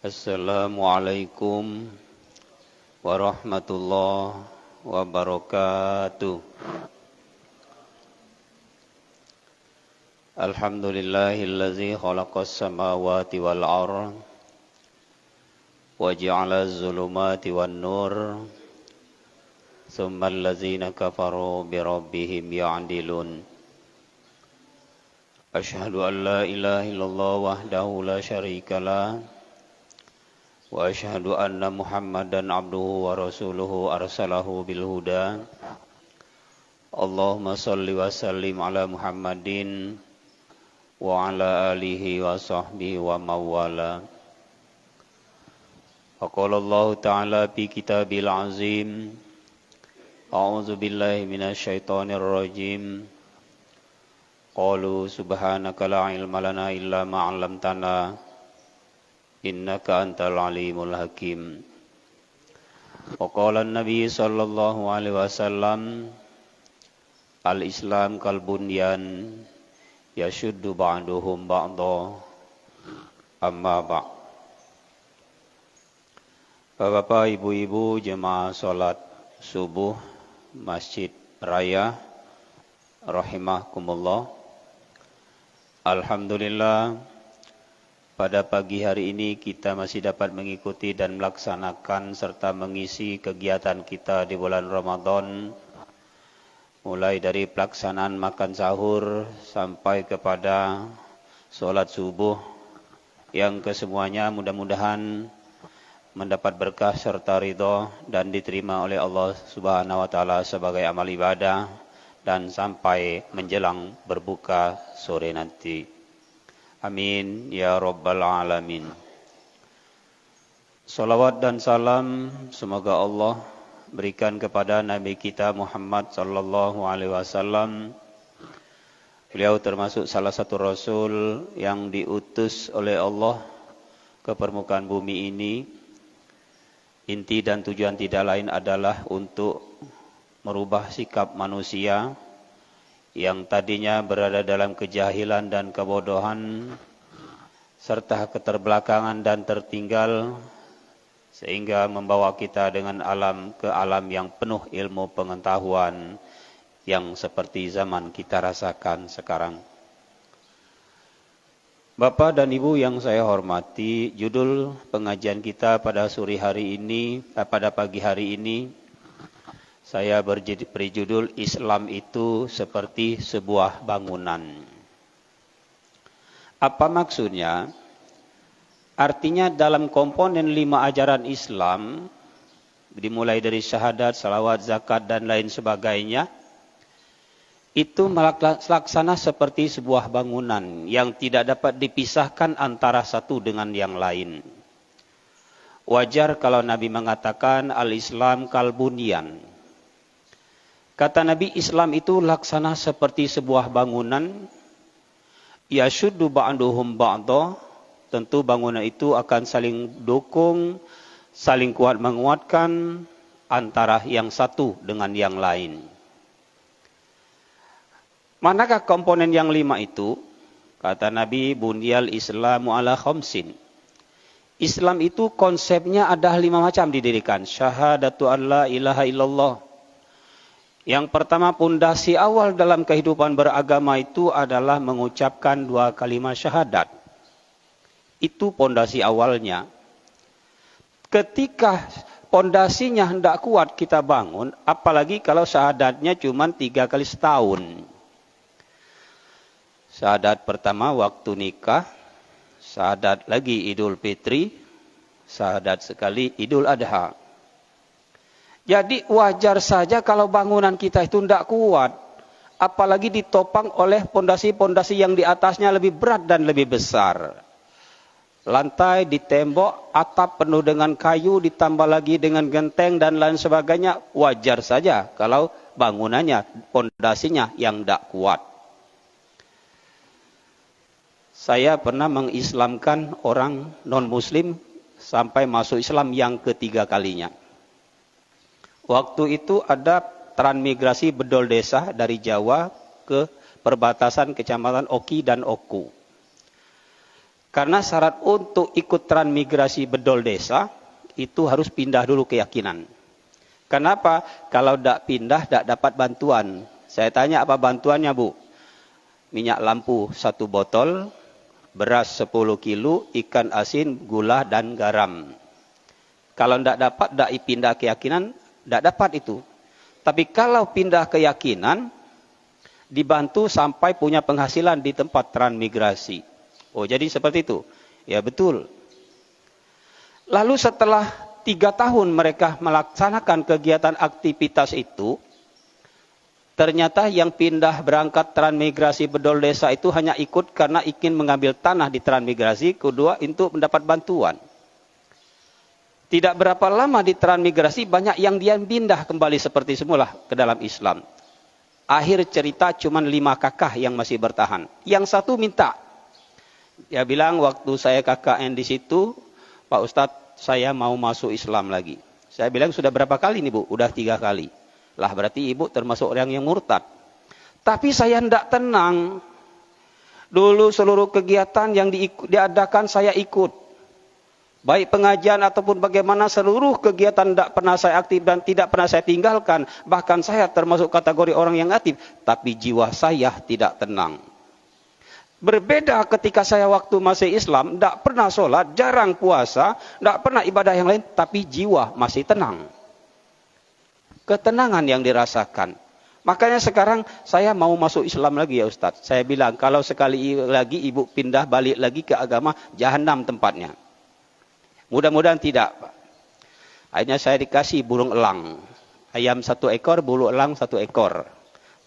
Assalamualaikum warahmatullahi wabarakatuh. Alhamdulillahillazi khalaqas samawati wal ardh wa ja'ala az-zulumati wan nur tsummal ladzina kafaru bi rabbihim ya'dilun. Asyhadu an la ilaha illallah wahdahu la syarikalah wa asyhadu anna Muhammadan abduhu wa rasuluhu arsalahu bil huda. Allahumma salli wa sallim ala Muhammadin wa ala alihi wa sahbihi wa mawala. Qala Allah ta'ala fi kitabil azim. A'udzu billahi minasy syaithanir rajim. Qalu subhanaka la ilma lana illa ma 'allamtana innaka antal alimul hakim. Wa qala an-nabi sallallahu alaihi wasallam al-islam kal bunyan yashuddu ba'duhum ba'dha amma ba'. Bapak, ibu-ibu jemaah salat subuh Masjid Raya rahimakumullah. Alhamdulillah, pada pagi hari ini kita masih dapat mengikuti dan melaksanakan serta mengisi kegiatan kita di bulan Ramadan, mulai dari pelaksanaan makan sahur sampai kepada sholat subuh, yang kesemuanya mudah-mudahan mendapat berkah serta ridho dan diterima oleh Allah Subhanahu wa Ta'ala sebagai amal ibadah dan sampai menjelang berbuka sore nanti. Amin ya rabbal alamin. Salawat dan salam semoga Allah berikan kepada Nabi kita Muhammad sallallahu alaihi wasallam. Beliau termasuk salah satu rasul yang diutus oleh Allah ke permukaan bumi ini. Inti dan tujuan tidak lain adalah untuk merubah sikap manusia yang tadinya berada dalam kejahilan dan kebodohan serta keterbelakangan dan tertinggal, sehingga membawa kita dengan alam ke alam yang penuh ilmu pengetahuan yang seperti zaman kita rasakan sekarang. Bapak dan Ibu yang saya hormati, judul pengajian kita pada sore hari ini, pada pagi hari ini, saya beri judul Islam itu seperti sebuah bangunan. Apa maksudnya? Artinya dalam komponen 5 ajaran Islam, dimulai dari syahadat, salawat, zakat, dan lain sebagainya, itu melaksana seperti sebuah bangunan yang tidak dapat dipisahkan antara satu dengan yang lain. Wajar kalau Nabi mengatakan al-Islam kal bunyan. Kata Nabi, Islam itu laksana seperti sebuah bangunan. Yashuddu ba'duhum ba'dha. Tentu bangunan itu akan saling dukung, saling kuat menguatkan antara yang satu dengan yang lain. Manakah komponen yang 5 itu? Kata Nabi, bunyal Islamu ala khamsin. Islam itu konsepnya ada 5 macam didirikan. Syahadatu an la ilaha illallah. Yang pertama, pondasi awal dalam kehidupan beragama itu adalah mengucapkan 2 kalimat syahadat. Itu pondasi awalnya. Ketika pondasinya hendak kuat kita bangun, apalagi kalau syahadatnya cuma 3 kali setahun. Syahadat pertama waktu nikah, syahadat lagi Idul Fitri, syahadat sekali Idul Adha. Jadi wajar saja kalau bangunan kita itu tidak kuat. Apalagi ditopang oleh pondasi-pondasi yang di atasnya lebih berat dan lebih besar. Lantai, di tembok, atap penuh dengan kayu, ditambah lagi dengan genteng dan lain sebagainya. Wajar saja kalau bangunannya, pondasinya yang tidak kuat. Saya pernah mengislamkan orang non-muslim sampai masuk Islam yang ketiga kalinya. Waktu itu ada transmigrasi bedol desa dari Jawa ke perbatasan kecamatan Oki dan Oku. Karena syarat untuk ikut transmigrasi bedol desa itu harus pindah dulu keyakinan. Kenapa? Kalau tidak pindah tidak dapat bantuan. Saya tanya apa bantuannya, Bu? Minyak lampu 1 botol, beras 10 kilo, ikan asin, gula dan garam. Kalau tidak dapat, tidak pindah keyakinan, tidak dapat itu. Tapi kalau pindah keyakinan, dibantu sampai punya penghasilan di tempat transmigrasi. Oh, jadi seperti itu. Ya, betul. Lalu setelah 3 tahun mereka melaksanakan kegiatan aktivitas itu, ternyata yang pindah berangkat transmigrasi bedol desa itu hanya ikut karena ingin mengambil tanah di transmigrasi, kedua untuk mendapat bantuan. Tidak berapa lama di transmigrasi banyak yang dia pindah kembali seperti semula ke dalam Islam. Akhir cerita cuma 5 kakak yang masih bertahan. Yang satu minta. Dia bilang waktu saya KKN di situ, Pak Ustadz saya mau masuk Islam lagi. Saya bilang sudah berapa kali nih Bu? Udah 3 kali. Lah berarti ibu termasuk orang yang murtad. Tapi saya tidak tenang. Dulu seluruh kegiatan yang diadakan saya ikut. Baik pengajian ataupun bagaimana seluruh kegiatan tidak pernah saya aktif dan tidak pernah saya tinggalkan. Bahkan saya termasuk kategori orang yang aktif. Tapi jiwa saya tidak tenang. Berbeda ketika saya waktu masih Islam. Tidak pernah sholat, jarang puasa, tidak pernah ibadah yang lain. Tapi jiwa masih tenang. Ketenangan yang dirasakan. Makanya sekarang saya mau masuk Islam lagi ya Ustaz. Saya bilang kalau sekali lagi ibu pindah balik lagi ke agama, jahanam tempatnya. Mudah-mudahan tidak, Pak. Akhirnya saya dikasih burung elang. Ayam 1 ekor, burung elang 1 ekor.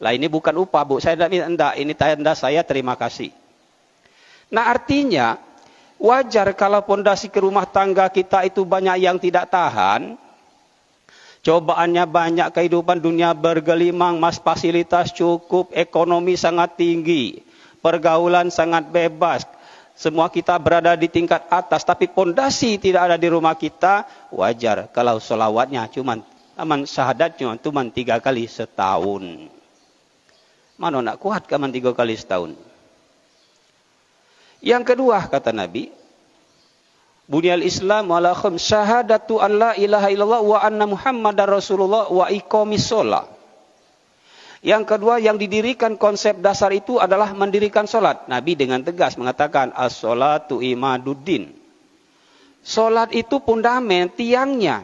Lah ini bukan upah, Bu. Saya tidak minta, ini tanda saya terima kasih. Nah artinya, wajar kalau pondasi ke rumah tangga kita itu banyak yang tidak tahan. Cobaannya banyak, kehidupan dunia bergelimang, fasilitas cukup, ekonomi sangat tinggi, pergaulan sangat bebas. Semua kita berada di tingkat atas, tapi pondasi tidak ada di rumah kita. Wajar kalau sholawatnya syahadat cuma 3 kali setahun. Mana nak kuat kaman 3 kali setahun. Yang kedua kata Nabi, Bunyal Islam ala khams syahadatu an la ilaha illallah wa anna Muhammadar Rasulullah wa iqamis shalah. Yang kedua yang didirikan konsep dasar itu adalah mendirikan solat. Nabi dengan tegas mengatakan as-sholatu imaduddin. Solat itu pundamen, tiangnya.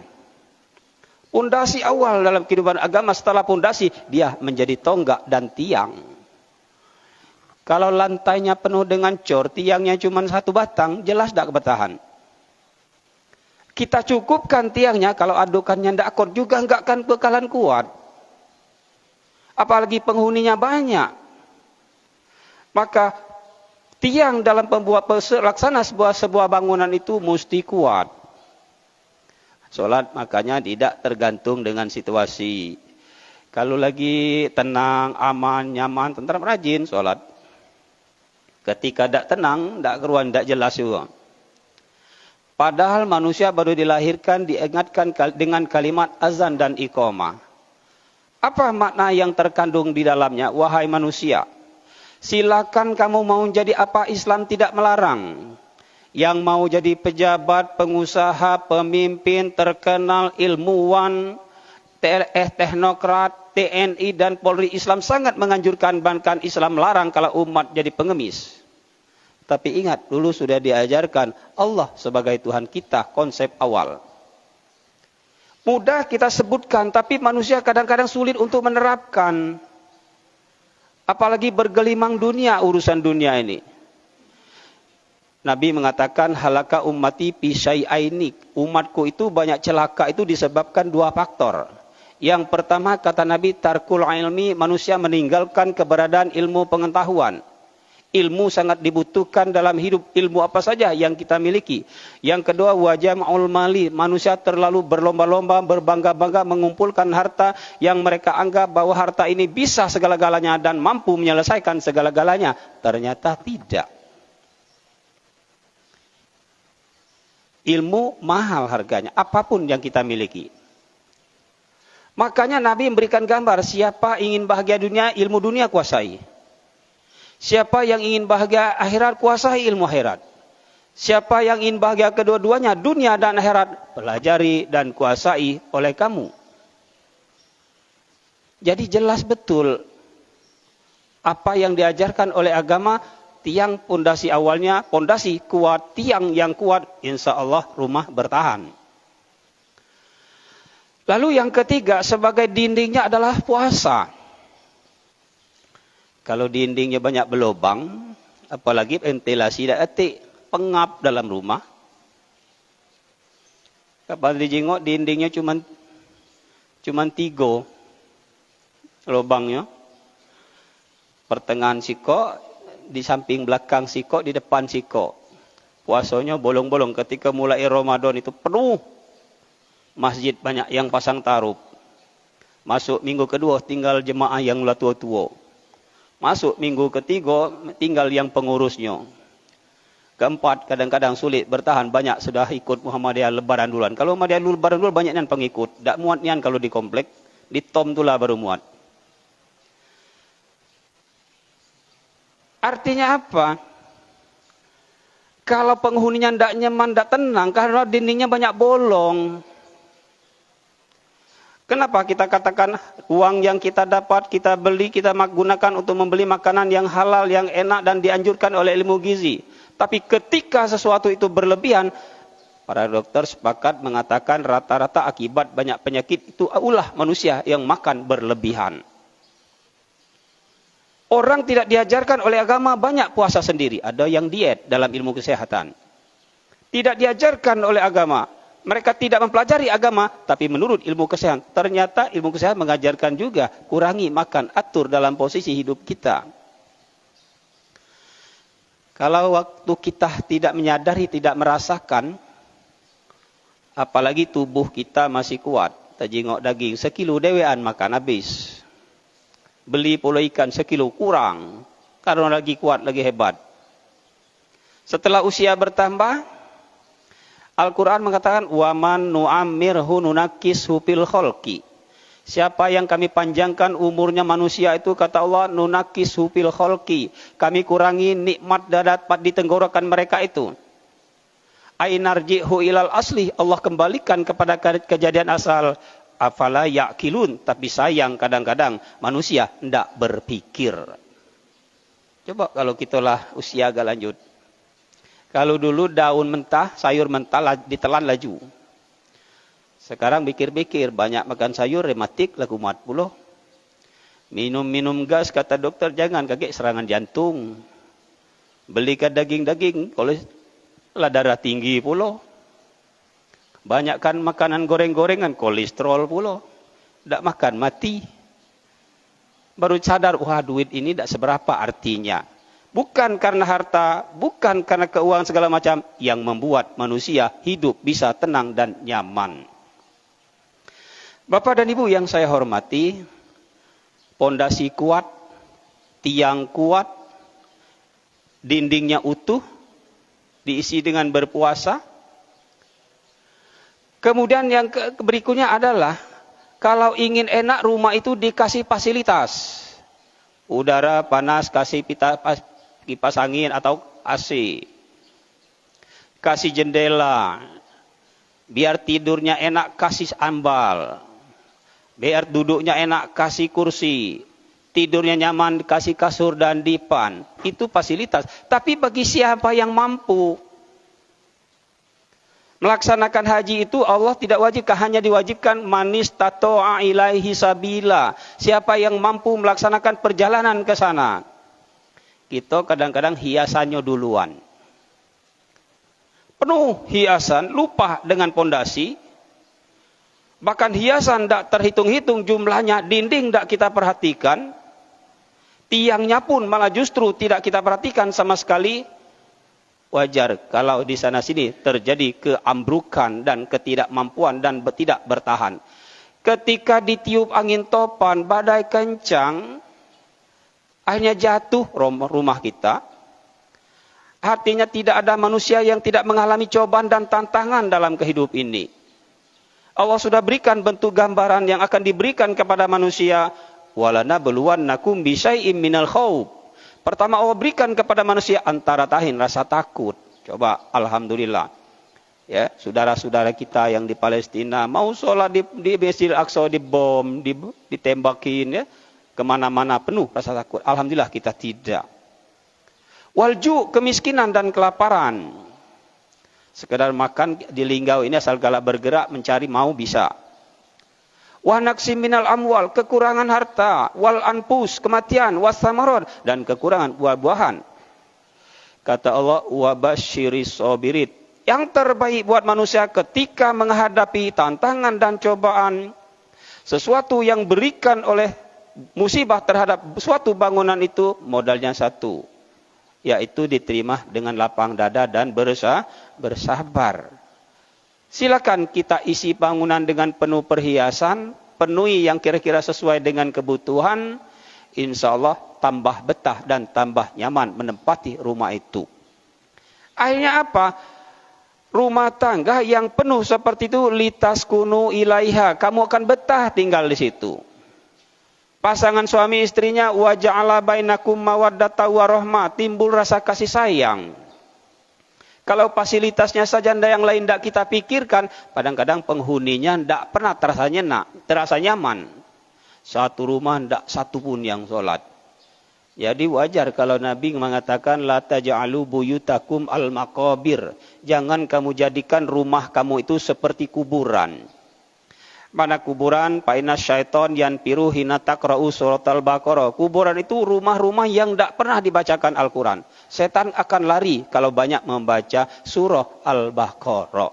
Pondasi awal dalam kehidupan agama. Setelah pondasi dia menjadi tonggak dan tiang. Kalau lantainya penuh dengan cor, tiangnya cuma 1 batang, jelas tidak bertahan. Kita cukupkan tiangnya, kalau adukannya tidak kuat juga enggak akan bakalan kuat. Apalagi penghuninya banyak. Maka tiang dalam pembuat laksana sebuah bangunan itu mesti kuat. Solat makanya tidak tergantung dengan situasi. Kalau lagi tenang, aman, nyaman, tentram, rajin solat. Ketika tidak tenang, tidak keruan, tidak jelas juga. Padahal manusia baru dilahirkan diingatkan dengan kalimat azan dan iqamah. Apa makna yang terkandung di dalamnya? Wahai manusia, silakan kamu mau jadi apa, Islam tidak melarang. Yang mau jadi pejabat, pengusaha, pemimpin, terkenal, ilmuwan, teknokrat, TNI dan Polri, Islam sangat menganjurkan, bahkan Islam melarang kalau umat jadi pengemis. Tapi ingat, dulu sudah diajarkan Allah sebagai Tuhan kita, konsep awal. Mudah kita sebutkan, tapi manusia kadang-kadang sulit untuk menerapkan. Apalagi bergelimang dunia, urusan dunia ini. Nabi mengatakan, halaka ummati fi syai'aini. Umatku itu banyak celaka itu disebabkan 2 faktor. Yang pertama, kata Nabi, tarkul ilmi, manusia meninggalkan keberadaan ilmu pengetahuan. Ilmu sangat dibutuhkan dalam hidup, ilmu apa saja yang kita miliki. Yang kedua, wajam'ul mali, manusia terlalu berlomba-lomba, berbangga-bangga mengumpulkan harta yang mereka anggap bahwa harta ini bisa segala-galanya dan mampu menyelesaikan segala-galanya. Ternyata tidak. Ilmu mahal harganya, apapun yang kita miliki. Makanya Nabi memberikan gambar, siapa ingin bahagia dunia, ilmu dunia kuasai. Siapa yang ingin bahagia akhirat, kuasai ilmu akhirat. Siapa yang ingin bahagia kedua-duanya, dunia dan akhirat, pelajari dan kuasai oleh kamu. Jadi jelas betul apa yang diajarkan oleh agama, tiang pondasi awalnya, pondasi kuat, tiang yang kuat, insya Allah rumah bertahan. Lalu yang ketiga, sebagai dindingnya adalah puasa. Kalau dindingnya banyak berlubang, apalagi ventilasi tidak etik, pengap dalam rumah. Kapan dijengok dindingnya cuma 3 lubangnya. Pertengahan siko, di samping belakang siko, di depan siko. Puasanya bolong-bolong. Ketika mulai Ramadan itu penuh. Masjid banyak yang pasang tarup. Masuk minggu kedua tinggal jemaah yang tua-tua. Masuk minggu ketiga tinggal yang pengurusnya. Keempat, kadang-kadang sulit bertahan. Banyak sudah ikut Muhammadiyah lebaran duluan. Kalau Muhammadiyah lebaran duluan banyak yang pengikut. Tak muat nian kalau di komplek. Di tom itulah baru muat. Artinya apa? Kalau penghuninya tidak nyaman, tidak tenang. Karena dindingnya banyak bolong. Kenapa kita katakan uang yang kita dapat, kita beli, kita gunakan untuk membeli makanan yang halal, yang enak dan dianjurkan oleh ilmu gizi. Tapi ketika sesuatu itu berlebihan, para dokter sepakat mengatakan rata-rata akibat banyak penyakit itu ulah manusia yang makan berlebihan. Orang tidak diajarkan oleh agama banyak puasa sendiri. Ada yang diet dalam ilmu kesehatan. Tidak diajarkan oleh agama. Mereka tidak mempelajari agama, tapi menurut ilmu kesehatan. Ternyata ilmu kesehatan mengajarkan juga kurangi makan, atur dalam posisi hidup kita. Kalau waktu kita tidak menyadari, tidak merasakan, apalagi tubuh kita masih kuat. Tajingok daging, 1 kilo dewean makan habis. Beli pula ikan 1 kilo kurang. Karena lagi kuat, lagi hebat. Setelah usia bertambah, Al-Quran mengatakan, وَمَنْ نُعَمِّرْهُ نُنَكِّسْهُ فِي الْخَلْقِ. Siapa yang kami panjangkan umurnya manusia itu, kata Allah, nunakishu fil khalqi. Kami kurangi nikmat dan dapat di tenggorokan mereka itu. Ainarji'hu ilal asli. Allah kembalikan kepada kejadian asal. Afala ya'kilun. Tapi sayang kadang-kadang manusia tidak berpikir. Coba kalau kitalah usia agak lanjut. Kalau dulu daun mentah, sayur mentah ditelan laju. Sekarang pikir-pikir, banyak makan sayur, rematik, lagu mat puluh. Minum-minum gas, kata dokter, jangan, kakek serangan jantung. Belikan daging-daging, kalau darah tinggi puluh. Banyakkan makanan goreng-gorengan, kolesterol puluh. Tak makan, mati. Baru sadar, wah duit ini tak seberapa artinya. Bukan karena harta, bukan karena keuangan segala macam, yang membuat manusia hidup bisa tenang dan nyaman. Bapak dan Ibu yang saya hormati, pondasi kuat, tiang kuat, dindingnya utuh, diisi dengan berpuasa. Kemudian yang berikutnya adalah, kalau ingin enak rumah itu dikasih fasilitas. Udara panas, kasih kipas angin atau AC. Kasih jendela. Biar tidurnya enak, kasih ambal. Biar duduknya enak, kasih kursi. Tidurnya nyaman, kasih kasur dan dipan. Itu fasilitas. Tapi bagi siapa yang mampu melaksanakan haji itu, Allah tidak wajibkan, hanya diwajibkan manis tato'a ilaihi sabila. Siapa yang mampu melaksanakan perjalanan ke sana. Kita kadang-kadang hiasannya duluan. Penuh hiasan, lupa dengan pondasi. Bahkan hiasan tidak terhitung-hitung jumlahnya, dinding tidak kita perhatikan. Tiangnya pun malah justru tidak kita perhatikan sama sekali. Wajar kalau di sana-sini terjadi keambrukan dan ketidakmampuan dan tidak bertahan. Ketika ditiup angin topan, badai kencang, akhirnya jatuh rumah kita. Artinya tidak ada manusia yang tidak mengalami cobaan dan tantangan dalam kehidupan ini. Allah sudah berikan bentuk gambaran yang akan diberikan kepada manusia. وَلَنَبْلُوَنَّكُمْ بِشَيْءٍ مِنَ الْخَوْفِ. Pertama Allah berikan kepada manusia antara tahin rasa takut. Coba, alhamdulillah. Ya, saudara-saudara kita yang di Palestina mau sholat di Masjidil Aqsa dibom, ditembakin, ya, kemana-mana penuh rasa takut. Alhamdulillah kita tidak. Walju, kemiskinan dan kelaparan. Sekedar makan di linggau ini asal galak bergerak mencari mau bisa. Wa naqsi minal amwal, kekurangan harta, wal anfus, kematian, wasamarod, dan kekurangan buah-buahan. Kata Allah, wa basyiris sabirin. Yang terbaik buat manusia ketika menghadapi tantangan dan cobaan, sesuatu yang berikan oleh musibah terhadap suatu bangunan itu modalnya satu, yaitu diterima dengan lapang dada dan bersabar. Silakan kita isi bangunan dengan penuh perhiasan, penuhi yang kira-kira sesuai dengan kebutuhan, insya Allah tambah betah dan tambah nyaman menempati rumah itu. Akhirnya apa? Rumah tangga yang penuh seperti itu, litaskunu ilaiha, kamu akan betah tinggal di situ. Pasangan suami istrinya, wa ja'ala bainakum mawaddata wa rahmah, timbul rasa kasih sayang. Kalau fasilitasnya saja yang lain tidak kita pikirkan, kadang-kadang penghuninya tidak pernah terasa nyaman. Satu rumah tidak satu pun yang sholat. Jadi wajar kalau Nabi mengatakan la taj'alu buyutakum al-maqabir. Jangan kamu jadikan rumah kamu itu seperti kuburan. Mana kuburan? Fa inna syaiton yanfiru hina taqra'u suratal Baqarah. Kuburan itu rumah-rumah yang tidak pernah dibacakan Al-Quran. Setan akan lari kalau banyak membaca surah Al-Baqarah.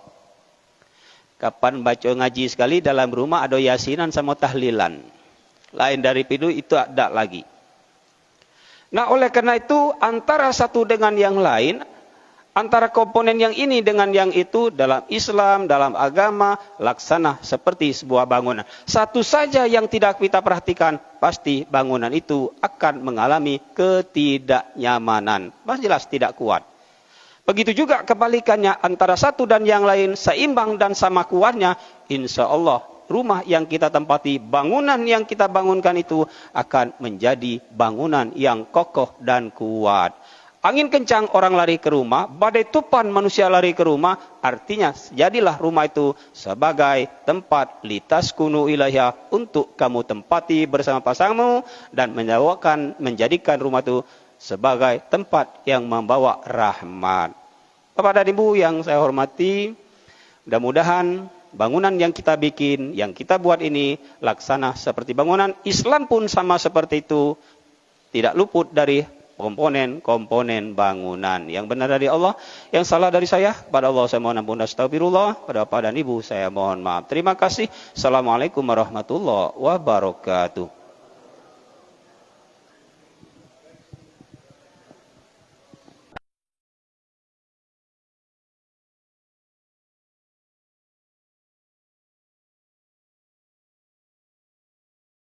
Kapan baca ngaji sekali dalam rumah ada yasinan sama tahlilan. Lain dari itu ada lagi. Nah, oleh karena itu antara satu dengan yang lain, antara komponen yang ini dengan yang itu dalam Islam, dalam agama, laksana seperti sebuah bangunan. Satu saja yang tidak kita perhatikan, pasti bangunan itu akan mengalami ketidaknyamanan. Pasti jelas tidak kuat. Begitu juga kebalikannya, antara satu dan yang lain seimbang dan sama kuatnya, insya Allah rumah yang kita tempati, bangunan yang kita bangunkan itu akan menjadi bangunan yang kokoh dan kuat. Angin kencang orang lari ke rumah, badai tupan manusia lari ke rumah, artinya jadilah rumah itu sebagai tempat litaskunu ilaiha, untuk kamu tempati bersama pasanganmu dan menjadikan rumah itu sebagai tempat yang membawa rahmat. Bapak dan Ibu yang saya hormati, mudah-mudahan bangunan yang kita bikin, yang kita buat ini laksana seperti bangunan Islam pun sama seperti itu, tidak luput dari komponen-komponen bangunan. Yang benar dari Allah, yang salah dari saya, pada Allah saya mohon ampun, astagfirullah. Pada Bapak dan Ibu saya mohon maaf. Terima kasih. Assalamualaikum warahmatullahi wabarakatuh.